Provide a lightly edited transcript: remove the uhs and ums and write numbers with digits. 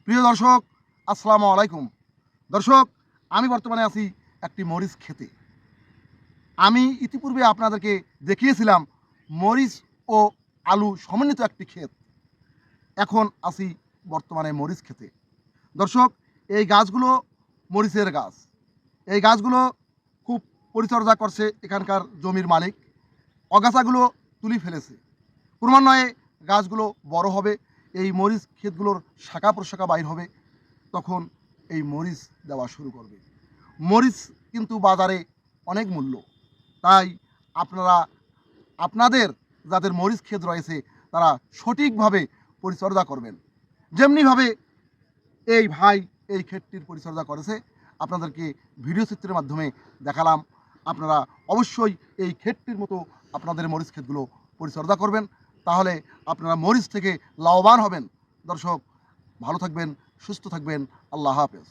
প্রিয় দর্শক, আসসালামু আলাইকুম। দর্শক, আমি বর্তমানে আছি একটি মরিচ ক্ষেতে। আমি ইতিপূর্বে আপনাদেরকে দেখিয়েছিলাম মরিচ ও আলু সমন্বিত একটি ক্ষেত। এখন আছি বর্তমানে মরিচ ক্ষেতে। দর্শক, এই গাছগুলো মরিচের গাছ। এই গাছগুলো খুব পরিচর্যা করছে এখানকার জমির মালিক। অগাছাগুলো তুলে ফেলেছে। ক্রমান্বয়ে গাছগুলো বড় হবে, এই মরিচ ক্ষেতগুলোর শাখা প্রশাখা বাইর হবে, তখন এই মরিচ দেওয়া শুরু করবে। মরিচ কিন্তু বাজারে অনেক মূল্য। তাই আপনারা আপনাদের যাদের মরিচ ক্ষেত রয়েছে তারা সঠিকভাবে পরিচর্যা করবেন। যেমনিভাবে এই ভাই এই ক্ষেতটির পরিচর্যা করেছে, আপনাদেরকে ভিডিও চিত্রের মাধ্যমে দেখালাম। আপনারা অবশ্যই এই ক্ষেতটির মতো আপনাদের মরিচ ক্ষেতগুলো পরিচর্যা করবেন, তাহলে আপনারা মরিচ থেকে লাভবান হবেন। দর্শক, ভালো থাকবেন, সুস্থ থাকবেন। আল্লাহ হাফেজ।